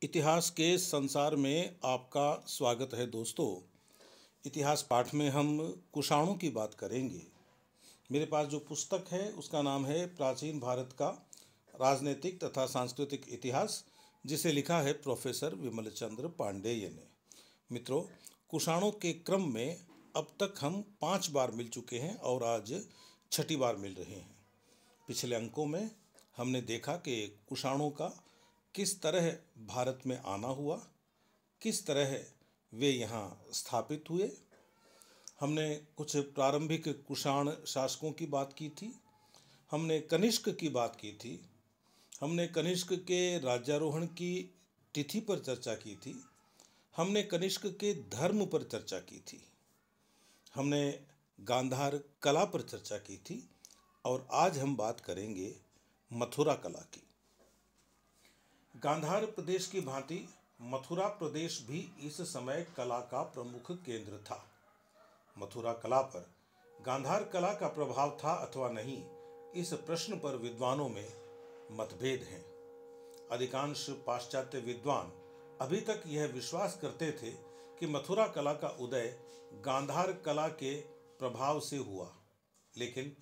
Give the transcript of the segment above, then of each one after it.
इतिहास के संसार में आपका स्वागत है दोस्तों। इतिहास पाठ में हम कुषाणों की बात करेंगे। मेरे पास जो पुस्तक है उसका नाम है प्राचीन भारत का राजनीतिक तथा सांस्कृतिक इतिहास, जिसे लिखा है प्रोफेसर विमल चंद्र पांडेय ने। मित्रों, कुषाणों के क्रम में अब तक हम 5 बार मिल चुके हैं और आज 6ठी बार मिल रहे हैं। पिछले अंकों में हमने देखा कि कुषाणों का किस तरह भारत में आना हुआ, किस तरह वे यहाँ स्थापित हुए। हमने कुछ प्रारंभिक कुषाण शासकों की बात की थी, हमने कनिष्क की बात की थी, हमने कनिष्क के राज्यारोहण की तिथि पर चर्चा की थी, हमने कनिष्क के धर्म पर चर्चा की थी, हमने गांधार कला पर चर्चा की थी और आज हम बात करेंगे मथुरा कला की। गांधार प्रदेश की भांति मथुरा प्रदेश भी इस समय कला का प्रमुख केंद्र था। मथुरा कला पर गांधार कला का प्रभाव था अथवा नहीं, इस प्रश्न पर विद्वानों में मतभेद हैं। अधिकांश पाश्चात्य विद्वान अभी तक यह विश्वास करते थे कि मथुरा कला का उदय गांधार कला के प्रभाव से हुआ, लेकिन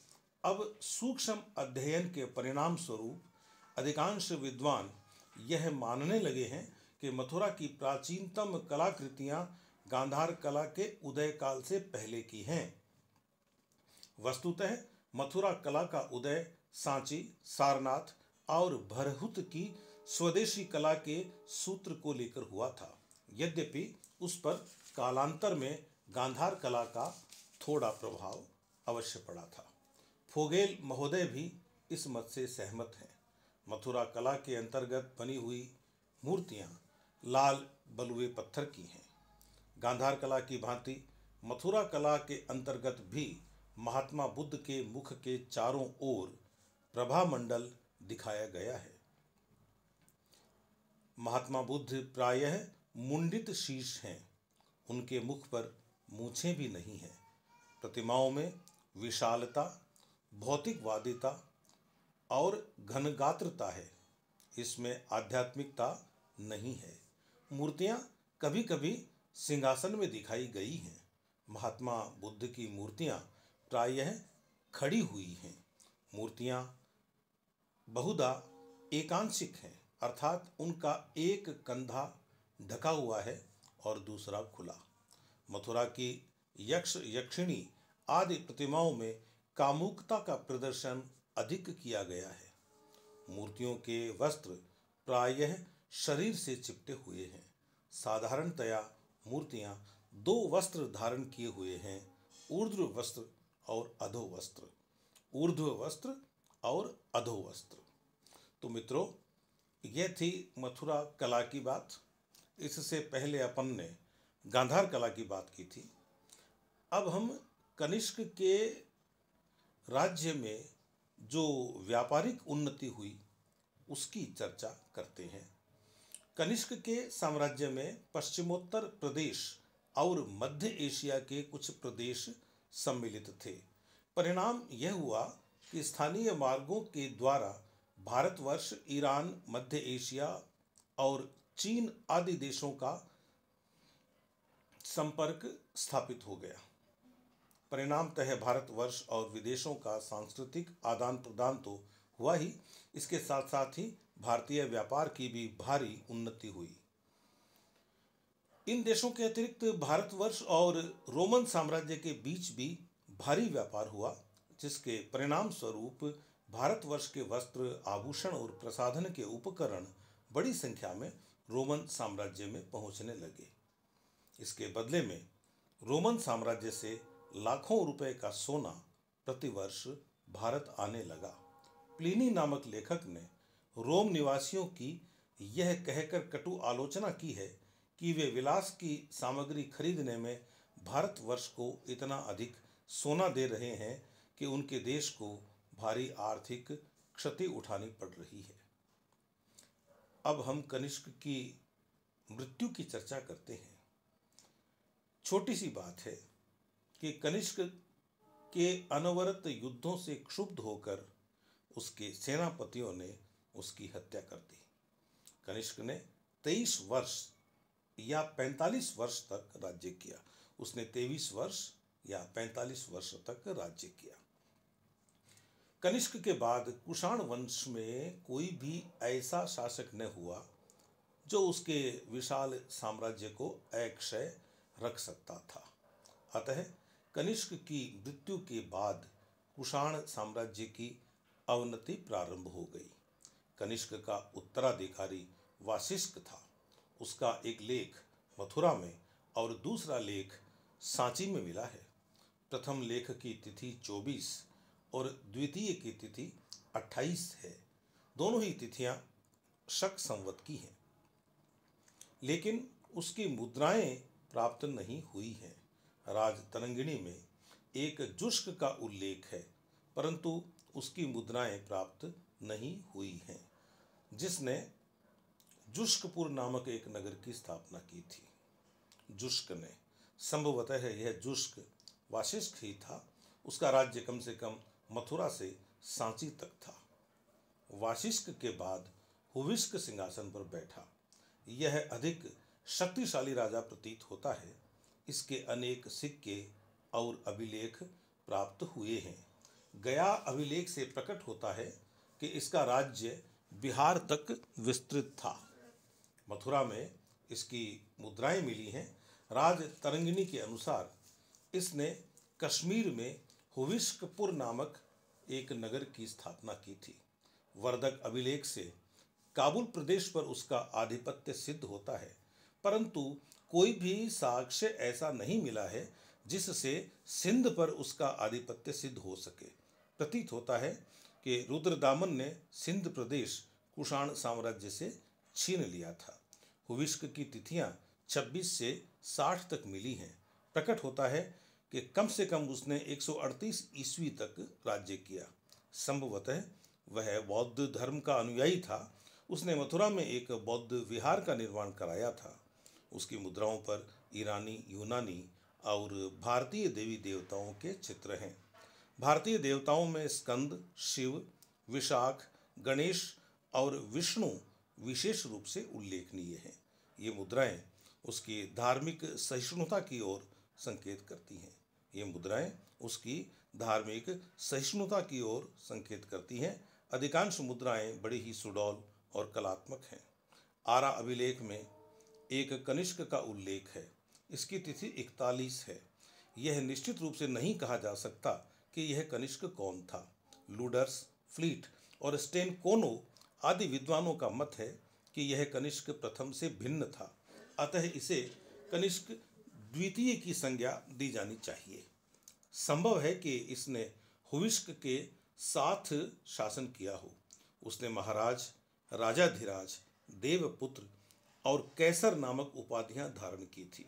अब सूक्ष्म अध्ययन के परिणाम स्वरूप अधिकांश विद्वान यह मानने लगे हैं कि मथुरा की प्राचीनतम कलाकृतियां गांधार कला के उदय काल से पहले की हैं। वस्तुतः मथुरा कला का उदय सांची, सारनाथ और भरहुत की स्वदेशी कला के सूत्र को लेकर हुआ था। यद्यपि उस पर कालांतर में गांधार कला का थोड़ा प्रभाव अवश्य पड़ा था। फोगेल महोदय भी इस मत से सहमत हैं। मथुरा कला के अंतर्गत बनी हुई मूर्तियां लाल बलुए पत्थर की हैं। गांधार कला की भांति मथुरा कला के अंतर्गत भी महात्मा बुद्ध के मुख के चारों ओर प्रभामंडल दिखाया गया है। महात्मा बुद्ध प्रायः मुंडित शीर्ष हैं, उनके मुख पर मूछें भी नहीं हैं। प्रतिमाओं में विशालता, भौतिकवादिता और घनगात्रता है, इसमें आध्यात्मिकता नहीं है। मूर्तियां कभी कभी सिंहासन में दिखाई गई हैं। महात्मा बुद्ध की मूर्तियां प्रायः खड़ी हुई हैं। मूर्तियां बहुधा एकांशिक हैं, अर्थात उनका एक कंधा ढका हुआ है और दूसरा खुला। मथुरा की यक्ष यक्षिणी आदि प्रतिमाओं में कामुकता का प्रदर्शन अधिक किया गया है। मूर्तियों के वस्त्र प्रायः शरीर से चिपटे हुए हैं। साधारणतया मूर्तियां 2 वस्त्र धारण किए हुए हैं, ऊर्ध्व वस्त्र और अधो वस्त्र। ऊर्ध्व वस्त्र और अधो वस्त्र। तो मित्रों, यह थी मथुरा कला की बात। इससे पहले अपन ने गांधार कला की बात की थी। अब हम कनिष्क के राज्य में जो व्यापारिक उन्नति हुई उसकी चर्चा करते हैं। कनिष्क के साम्राज्य में पश्चिमोत्तर प्रदेश और मध्य एशिया के कुछ प्रदेश सम्मिलित थे। परिणाम यह हुआ कि स्थानीय मार्गों के द्वारा भारतवर्ष, ईरान, मध्य एशिया और चीन आदि देशों का संपर्क स्थापित हो गया। परिणामतः भारतवर्ष और विदेशों का सांस्कृतिक आदान प्रदान तो हुआ ही, इसके साथ साथ ही भारतीय व्यापार की भी भारी उन्नति हुई। इन देशों के अतिरिक्त भारतवर्ष और रोमन साम्राज्य के बीच भी भारी व्यापार हुआ, जिसके परिणाम स्वरूप भारतवर्ष के वस्त्र, आभूषण और प्रसाधन के उपकरण बड़ी संख्या में रोमन साम्राज्य में पहुंचने लगे। इसके बदले में रोमन साम्राज्य से लाखों रुपए का सोना प्रतिवर्ष भारत आने लगा। प्लिनी नामक लेखक ने रोम निवासियों की यह कहकर कटु आलोचना की है कि वे विलास की सामग्री खरीदने में भारतवर्ष को इतना अधिक सोना दे रहे हैं कि उनके देश को भारी आर्थिक क्षति उठानी पड़ रही है। अब हम कनिष्क की मृत्यु की चर्चा करते हैं। छोटी सी बात है कि कनिष्क के अनवरत युद्धों से क्षुब्ध होकर उसके सेनापतियों ने उसकी हत्या कर दी। कनिष्क ने 23 वर्ष या 45 वर्ष तक राज्य किया। उसने 23 वर्ष या 45 वर्ष तक राज्य किया। कनिष्क के बाद कुषाण वंश में कोई भी ऐसा शासक न हुआ जो उसके विशाल साम्राज्य को अक्षय रख सकता था। अतः कनिष्क की मृत्यु के बाद कुषाण साम्राज्य की अवनति प्रारंभ हो गई। कनिष्क का उत्तराधिकारी वाशिष्क था। उसका एक लेख मथुरा में और दूसरा लेख सांची में मिला है। प्रथम लेख की तिथि 24 और द्वितीय की तिथि 28 है। दोनों ही तिथियां शक संवत की हैं, लेकिन उसकी मुद्राएं प्राप्त नहीं हुई हैं। राजतरंगिणी में एक जुष्क का उल्लेख है, परंतु उसकी मुद्राएं प्राप्त नहीं हुई हैं, जिसने जुष्कपुर नामक एक नगर की स्थापना की थी। जुष्क ने, संभवतः यह जुष्क वाशिष्क ही था। उसका राज्य कम से कम मथुरा से सांची तक था। वाशिष्क के बाद हुविष्क सिंहासन पर बैठा। यह अधिक शक्तिशाली राजा प्रतीत होता है। इसके अनेक सिक्के और अभिलेख प्राप्त हुए हैं। गया अभिलेख से प्रकट होता है कि इसका राज्य बिहार तक विस्तृत था। मथुरा में इसकी मुद्राएं मिली हैं। राजतरंगिणी के अनुसार इसने कश्मीर में हुविष्कपुर नामक एक नगर की स्थापना की थी। वर्दक अभिलेख से काबुल प्रदेश पर उसका आधिपत्य सिद्ध होता है, परंतु कोई भी साक्ष्य ऐसा नहीं मिला है जिससे सिंध पर उसका आधिपत्य सिद्ध हो सके। प्रतीत होता है कि रुद्रदामन ने सिंध प्रदेश कुषाण साम्राज्य से छीन लिया था। हुविष्क की तिथियां 26 से 60 तक मिली हैं। प्रकट होता है कि कम से कम उसने 138 ईस्वी तक राज्य किया। संभवतः वह बौद्ध धर्म का अनुयायी था। उसने मथुरा में एक बौद्ध विहार का निर्माण कराया था। उसकी मुद्राओं पर ईरानी, यूनानी और भारतीय देवी देवताओं के चित्र हैं। भारतीय देवताओं में स्कंद, शिव, विशाख, गणेश और विष्णु विशेष रूप से उल्लेखनीय हैं। ये मुद्राएं उसकी धार्मिक सहिष्णुता की ओर संकेत करती हैं। ये मुद्राएं उसकी धार्मिक सहिष्णुता की ओर संकेत करती हैं। अधिकांश मुद्राएं बड़ी ही सुडौल और कलात्मक हैं। आरा अभिलेख में एक कनिष्क का उल्लेख है। इसकी तिथि 41 है। यह निश्चित रूप से नहीं कहा जा सकता कि यह कनिष्क कौन था। लूडर्स, फ्लीट और स्टेनकोनो आदि विद्वानों का मत है कि यह कनिष्क प्रथम से भिन्न था। अतः इसे कनिष्क द्वितीय की संज्ञा दी जानी चाहिए। संभव है कि इसने हुविष्क के साथ शासन किया हो। उसने महाराज, राजाधिराज, देवपुत्र और कैसर नामक उपाधियां धारण की थी।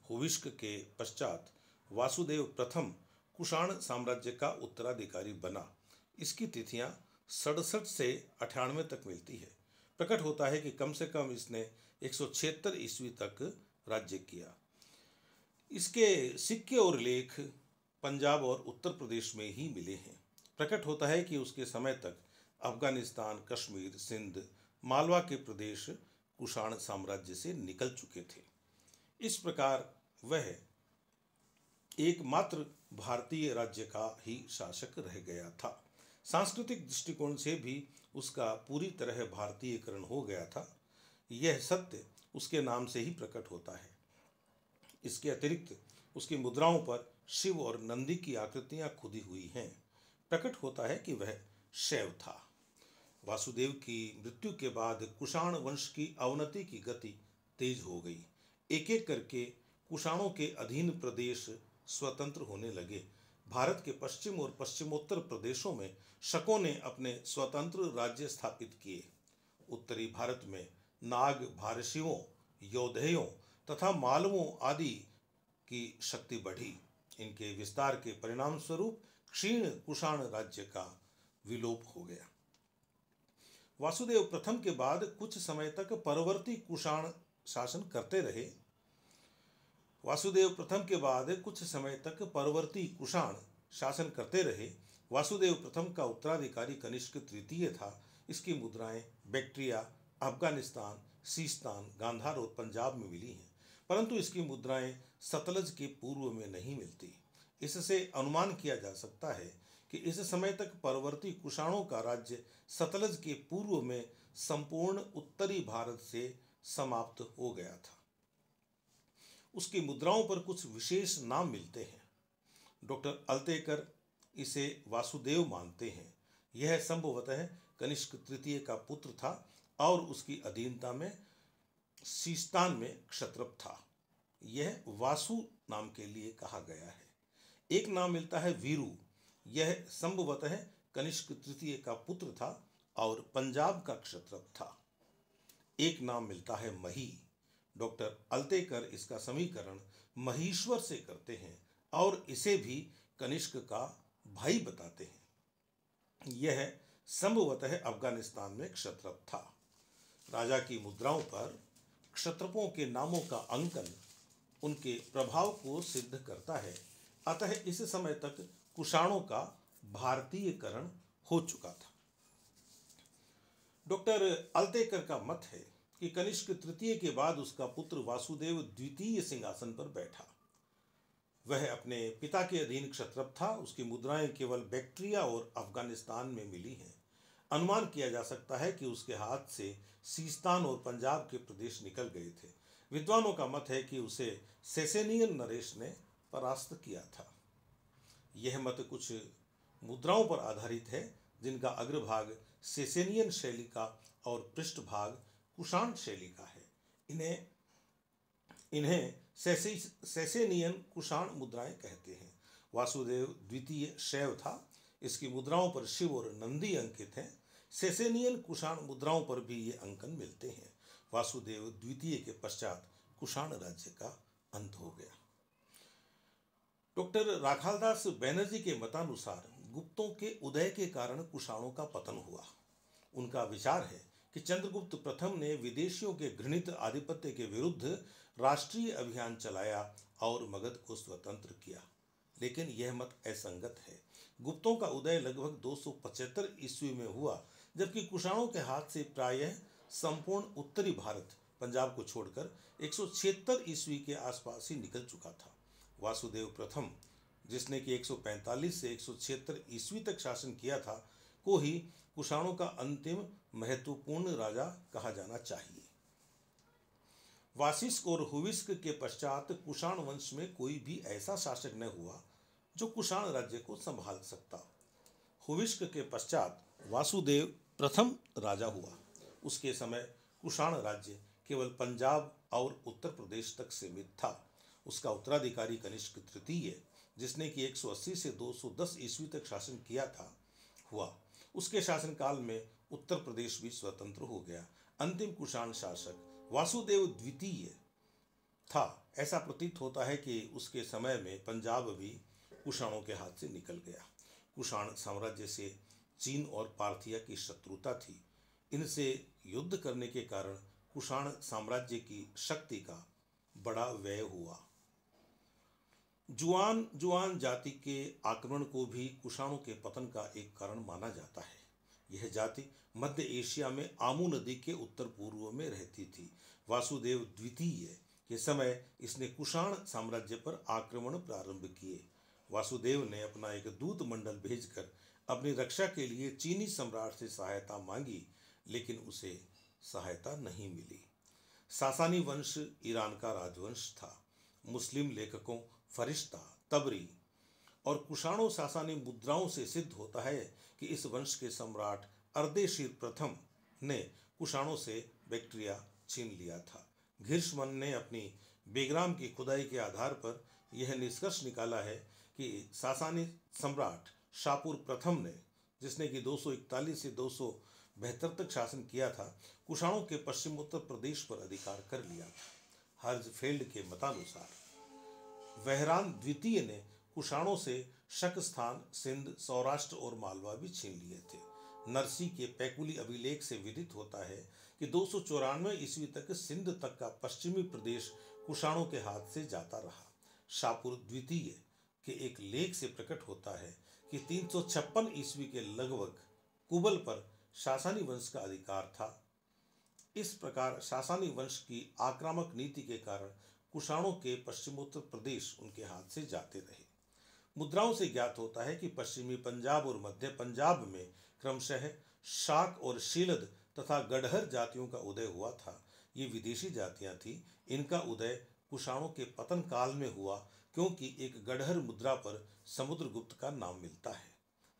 हुविष्क के पश्चात वासुदेव प्रथम कुषाण साम्राज्य का उत्तराधिकारी बना। इसकी तिथियां 67 से 98 तक मिलती है। प्रकट होता है कि कम से कम इसने 176 ईस्वी तक राज्य किया। इसके सिक्के और लेख पंजाब और उत्तर प्रदेश में ही मिले हैं। प्रकट होता है कि उसके समय तक अफगानिस्तान, कश्मीर, सिंध, मालवा के प्रदेश कुषाण साम्राज्य से निकल चुके थे। इस प्रकार वह एकमात्र भारतीय राज्य का ही शासक रह गया था। सांस्कृतिक दृष्टिकोण से भी उसका पूरी तरह भारतीयकरण हो गया था। यह सत्य उसके नाम से ही प्रकट होता है। इसके अतिरिक्त उसकी मुद्राओं पर शिव और नंदी की आकृतियां खुदी हुई हैं। प्रकट होता है कि वह शैव था। वासुदेव की मृत्यु के बाद कुषाण वंश की अवनति की गति तेज हो गई। एक एक करके कुषाणों के अधीन प्रदेश स्वतंत्र होने लगे। भारत के पश्चिम और पश्चिमोत्तर प्रदेशों में शकों ने अपने स्वतंत्र राज्य स्थापित किए। उत्तरी भारत में नाग, भारशिवों, यौधेयों तथा मालवों आदि की शक्ति बढ़ी। इनके विस्तार के परिणाम स्वरूप क्षीण कुषाण राज्य का विलोप हो गया। वासुदेव प्रथम के बाद कुछ समय तक परवर्ती कुषाण शासन करते रहे। वासुदेव प्रथम के बाद कुछ समय तक परवर्ती कुषाण शासन करते रहे। वासुदेव प्रथम का उत्तराधिकारी कनिष्क तृतीय था। इसकी मुद्राएं बैक्ट्रिया, अफगानिस्तान, सीस्तान, गांधार और पंजाब में मिली हैं, परंतु इसकी मुद्राएं सतलज के पूर्व में नहीं मिलती। इससे अनुमान किया जा सकता है कि इस समय तक परवर्ती कुषाणों का राज्य सतलज के पूर्व में संपूर्ण उत्तरी भारत से समाप्त हो गया था। उसकी मुद्राओं पर कुछ विशेष नाम मिलते हैं। डॉक्टर अल्तेकर इसे वासुदेव मानते हैं। यह संभवतः कनिष्क तृतीय का पुत्र था और उसकी अधीनता में सीस्तान में क्षत्रप था। यह वासु नाम के लिए कहा गया है। एक नाम मिलता है वीरू। यह संभवतः कनिष्क तृतीय का पुत्र था और पंजाब का क्षत्रप था। एक नाम मिलता है मही। डॉक्टर अल्तेकर इसका समीकरण महीश्वर से करते हैं और इसे भी कनिष्क का भाई बताते हैं। यह संभवतः अफगानिस्तान में क्षत्रप था। राजा की मुद्राओं पर क्षत्रपों के नामों का अंकन उनके प्रभाव को सिद्ध करता है। अतः इस समय तक कुषाणों का भारतीयकरण हो चुका था। डॉक्टर अल्तेकर का मत है कि कनिष्क तृतीय के बाद उसका पुत्र वासुदेव द्वितीय सिंहासन पर बैठा। वह अपने पिता के अधीन क्षत्रप था। उसकी मुद्राएं केवल बैक्ट्रिया और अफगानिस्तान में मिली हैं। अनुमान किया जा सकता है कि उसके हाथ से सीस्तान और पंजाब के प्रदेश निकल गए थे। विद्वानों का मत है कि उसे सेसेनियन नरेश ने परास्त किया था। यह मत कुछ मुद्राओं पर आधारित है जिनका अग्रभाग सेसेनियन शैली का और पृष्ठभाग कुषाण शैली का है। इन्हें सेसेनियन कुषाण मुद्राएं कहते हैं। वासुदेव द्वितीय शैव था। इसकी मुद्राओं पर शिव और नंदी अंकित हैं। सेसेनियन कुषाण मुद्राओं पर भी ये अंकन मिलते हैं। वासुदेव द्वितीय के पश्चात कुषाण राज्य का अंत हो गया। डॉक्टर राखालदास बैनर्जी के मतानुसार गुप्तों के उदय के कारण कुषाणों का पतन हुआ। उनका विचार है कि चंद्रगुप्त प्रथम ने विदेशियों के घृणित आधिपत्य के विरुद्ध राष्ट्रीय अभियान चलाया और मगध को स्वतंत्र किया, लेकिन यह मत असंगत है। गुप्तों का उदय लगभग 275 ईस्वी में हुआ, जबकि कुषाणों के हाथ से प्रायः संपूर्ण उत्तरी भारत पंजाब को छोड़कर 176 ईस्वी के आसपास ही निकल चुका था। वासुदेव प्रथम, जिसने कि 145 से 176 ईस्वी तक शासन किया था, को ही कुषाणों का अंतिम महत्वपूर्ण राजा कहा जाना चाहिए। वासिष्क और हुविस्क के पश्चात कुषाण वंश में कोई भी ऐसा शासक न हुआ जो कुषाण राज्य को संभाल सकता। हुविस्क के पश्चात वासुदेव प्रथम राजा हुआ। उसके समय कुषाण राज्य केवल पंजाब और उत्तर प्रदेश तक सीमित था। उसका उत्तराधिकारी कनिष्क तृतीय, जिसने कि 180 से 210 ईस्वी तक शासन किया था, हुआ। उसके शासनकाल में उत्तर प्रदेश भी स्वतंत्र हो गया। अंतिम कुषाण शासक वासुदेव द्वितीय था। ऐसा प्रतीत होता है कि उसके समय में पंजाब भी कुषाणों के हाथ से निकल गया। कुषाण साम्राज्य से चीन और पार्थिया की शत्रुता थी। इनसे युद्ध करने के कारण कुषाण साम्राज्य की शक्ति का बड़ा व्यय हुआ। जुआन जाति के आक्रमण को भी कुषाणों के पतन का एक कारण माना जाता है। यह जाति मध्य एशिया में आमू नदी के उत्तर पूर्व में रहती थी। वासुदेव द्वितीय के समय इसने कुषाण साम्राज्य पर आक्रमण प्रारंभ किए। वासुदेव ने अपना एक दूत मंडल भेजकर अपनी रक्षा के लिए चीनी सम्राट से सहायता मांगी, लेकिन उसे सहायता नहीं मिली। सासानी वंश ईरान का राजवंश था। मुस्लिम लेखकों फरिश्ता, तबरी और कुषाणों सासानी मुद्राओं से सिद्ध होता है कि इस वंश के सम्राट अर्देशीर प्रथम ने कुषाणों से बैक्ट्रिया छीन लिया था। घिर्ष्मन ने अपनी बेग्राम की खुदाई के आधार पर यह निष्कर्ष निकाला है कि सासानी सम्राट शापुर प्रथम ने, जिसने कि 241 से 272 तक शासन किया था, कुषाणों के पश्चिमोत्तर प्रदेश पर अधिकार कर लिया था। हर्जफेल्ड के मतानुसार वहरान द्वितीय ने कुषाणों से शकस्थान, सिंध, सौराष्ट्र और मालवा भी छीन लिए थे। नरसी के पैकुली अभिलेख से विदित होता है कि 294 ईस्वी तक सिंध तक का पश्चिमी प्रदेश कुषाणों के हाथ से जाता रहा। शापुर द्वितीय के एक लेख से प्रकट होता है कि 356 ईस्वी के लगभग कुबल पर सासानी वंश का अधिकार था। इस प्रकार सासानी वंश की आक्रामक नीति के कारण कुषाणों के पश्चिमोत्तर प्रदेश उनके हाथ से जाते रहे। मुद्राओं से ज्ञात होता है कि पश्चिमी पंजाब और मध्य पंजाब में क्रमशः शाक और शीलद तथा गढ़हर जातियों का उदय हुआ था। ये विदेशी जातियां थीं। इनका उदय कुषाणों के पतन काल में हुआ, क्योंकि एक गढ़हर मुद्रा पर समुद्रगुप्त का नाम मिलता है।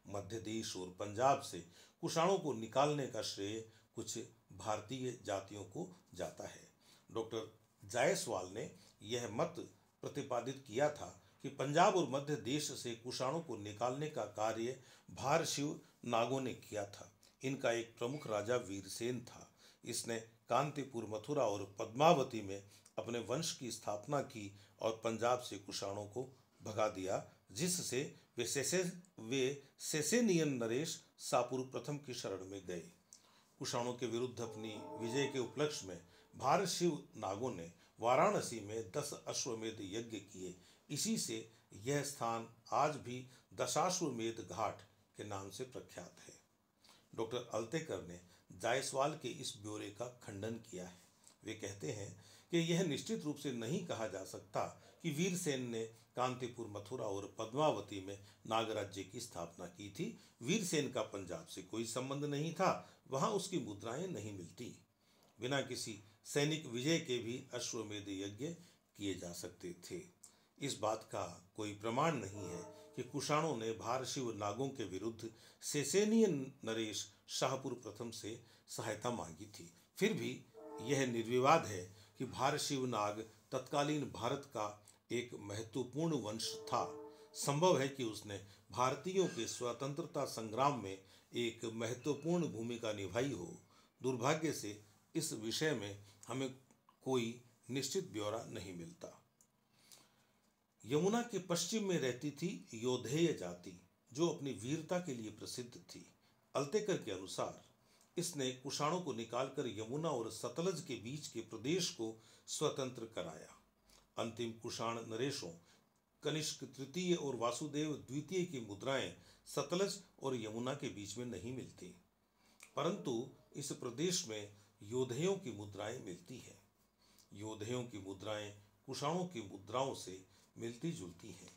मध्य देश और पंजाब से कुषाणों को निकालने का श्रेय कुछ भारतीय जातियों को जाता है। डॉक्टर जायसवाल ने यह मत प्रतिपादित किया था कि पंजाब और मध्य देश से कुषाणों को निकालने का कार्य भारशिव नागों ने किया था। इनका एक प्रमुख राजा वीरसेन था। इसने कांतिपुर, मथुरा और पद्मावती में अपने वंश की स्थापना की और पंजाब से कुषाणों को भगा दिया, जिससे वे सेसेनियन नरेश सापुर प्रथम की शरण में गए। कुषाणों के विरुद्ध अपनी विजय के उपलक्ष्य में भारशिव नागों ने वाराणसी में 10 अश्वमेध यज्ञ किए। इसी से यह स्थान आज भी दशाश्वमेध घाट के नाम से प्रख्यात है। डॉक्टर अल्तेकर ने जायसवाल के इस ब्यौरे का खंडन किया है। वे कहते हैं कि यह निश्चित रूप से नहीं कहा जा सकता कि वीरसेन ने कांतिपुर, मथुरा और पद्मावती में नागराज्य की स्थापना की थी। वीरसेन का पंजाब से कोई संबंध नहीं था, वहां उसकी मुद्राएं नहीं मिलती। बिना किसी सैनिक विजय के भी अश्वमेध यज्ञ किए जा सकते थे। इस बात का कोई प्रमाण नहीं है कि कुषाणों ने भारशिव नागों के विरुद्ध सेसेनियन नरेश शाहपुर प्रथम से सहायता मांगी थी। फिर भी यह निर्विवाद है कि भारशिव नाग तत्कालीन भारत का एक महत्वपूर्ण वंश था। संभव है कि उसने भारतीयों के स्वतंत्रता संग्राम में एक महत्वपूर्ण भूमिका निभाई हो। दुर्भाग्य से इस विषय में हमें कोई निश्चित ब्यौरा नहीं मिलता। यमुना के पश्चिम में रहती थी योधेय जाति, जो अपनी वीरता के लिए प्रसिद्ध थी। अल्तेकर के अनुसार इसने कुषाणों को निकालकर यमुना और सतलज के बीच के प्रदेश को स्वतंत्र कराया। अंतिम कुषाण नरेशों कनिष्क तृतीय और वासुदेव द्वितीय की मुद्राएं सतलज और यमुना के बीच में नहीं मिलती, परंतु इस प्रदेश में योधेयों की मुद्राएं मिलती हैं। योधेयों की मुद्राएं कुषाणों की मुद्राओं से मिलती जुलती हैं।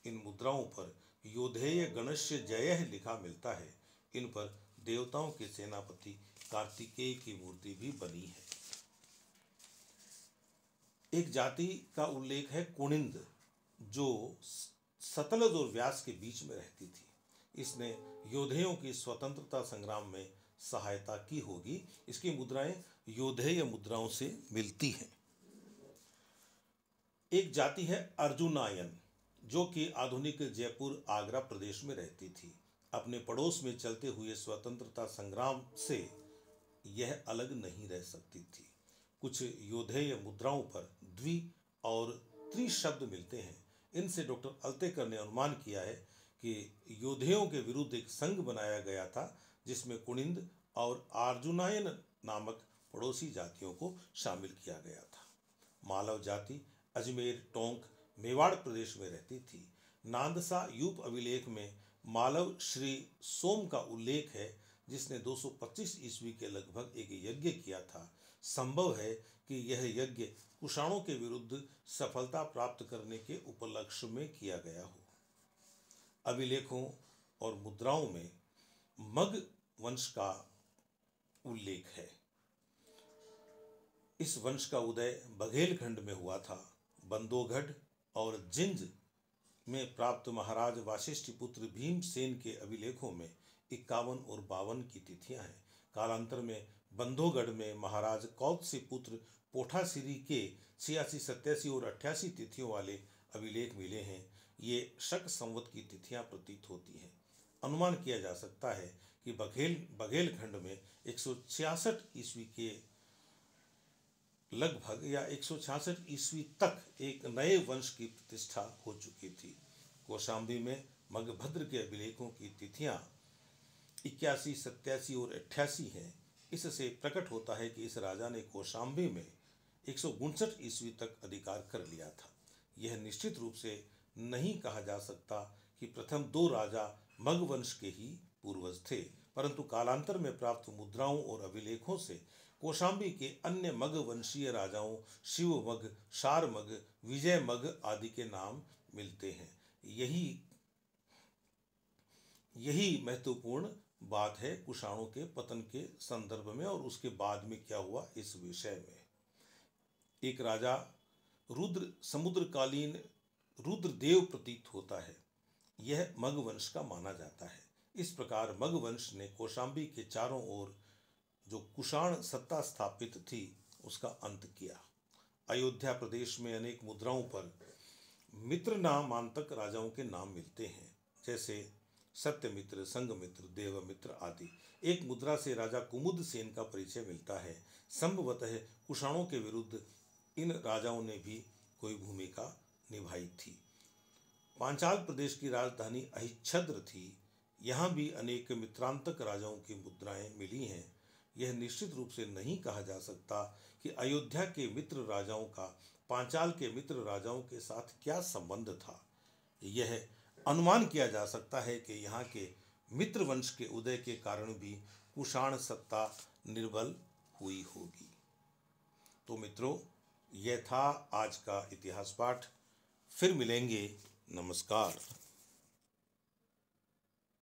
इन मुद्राओं पर योधेय गणस्य जयः लिखा मिलता है। इन पर देवताओं के सेनापति कार्तिकेय की मूर्ति भी बनी है। एक जाति का उल्लेख है कुणिंद, जो सतलज और व्यास के बीच में रहती थी। इसने योधेयों की स्वतंत्रता संग्राम में सहायता की होगी। इसकी मुद्राएं योधेय मुद्राओं से मिलती हैं। एक जाति है अर्जुनायन, जो कि आधुनिक जयपुर आगरा प्रदेश में रहती थी। अपने पड़ोस में चलते हुए स्वतंत्रता संग्राम से यह अलग नहीं रह सकती थी। कुछ योधेय मुद्राओं पर द्वि और त्रि शब्द मिलते हैं। इनसे डॉक्टर अल्तेकर ने अनुमान किया है कि योधेयों के विरुद्ध एक संघ बनाया गया था, जिसमें कुणिंद और अर्जुनायन नामक पड़ोसी जातियों को शामिल किया गया था। मालव जाति अजमेर, टोंक, मेवाड़ प्रदेश में रहती थी। नांदसा यूप अभिलेख में मालव श्री सोम का उल्लेख है, जिसने 225 ईस्वी के लगभग एक यज्ञ किया था। संभव है कि यह यज्ञ कुषाणों के विरुद्ध सफलता प्राप्त करने के उपलक्ष्य में किया गया हो। अभिलेखों और मुद्राओं में मग वंश का उल्लेख है। इस वंश का उदय बघेलखंड में हुआ था। बंदोगढ़ और जिंज में प्राप्त महाराज वाशिष्ठ पुत्र भीमसेन के अभिलेखों में 51 और 52 की तिथियां हैं। कालांतर में बंधोगढ़ में महाराज कौत्स्य पुत्र पोठासिरी के 86, 87 और 88 तिथियों वाले अभिलेख मिले हैं। ये शक संवत की तिथियां प्रतीत होती हैं। अनुमान किया जा सकता है कि बघेलखंड में 166 ईस्वी के लगभग या 166 ईस्वी तक एक नए वंश की प्रतिष्ठा हो चुकी थी। कौशाम्बी में मगभद्र के अभिलेखों की तिथियां 81, 87 और 88 हैं। इससे प्रकट होता है कि इस राजा ने कौशाम्बी में 159 ईस्वी तक अधिकार कर लिया था। यह निश्चित रूप से नहीं कहा जा सकता कि प्रथम 2 राजा मगवंश के ही पूर्वज थे, परंतु कालांतर में प्राप्त मुद्राओं और अभिलेखों से कौशाम्बी के अन्य मग वंशीय राजाओं शिवमग, शारमग, विजयमग आदि के नाम मिलते हैं। यही महत्वपूर्ण बात है कुषाणों के पतन के संदर्भ में और उसके बाद में क्या हुआ इस विषय में। एक राजा रुद्र समुद्रकालीन रुद्रदेव प्रतीत होता है। यह मग वंश का माना जाता है। इस प्रकार मग वंश ने कौशाम्बी के चारों ओर जो कुषाण सत्ता स्थापित थी उसका अंत किया। अयोध्या प्रदेश में अनेक मुद्राओं पर मित्र नामांतक राजाओं के नाम मिलते हैं, जैसे सत्यमित्र, संघमित्र, देवमित्र आदि। एक मुद्रा से राजा कुमुदसेन का परिचय मिलता है। संभवतः कुषाणों के विरुद्ध इन राजाओं ने भी कोई भूमिका निभाई थी। पांचाल प्रदेश की राजधानी अहिच्छद्र थी। यहाँ भी अनेक मित्रांतक राजाओं की मुद्राएं मिली हैं। यह निश्चित रूप से नहीं कहा जा सकता कि अयोध्या के मित्र राजाओं का पांचाल के मित्र राजाओं के साथ क्या संबंध था। यह अनुमान किया जा सकता है कि यहाँ के मित्र वंश के उदय के कारण भी कुषाण सत्ता निर्बल हुई होगी। तो मित्रों, यह था आज का इतिहास पाठ। फिर मिलेंगे। नमस्कार।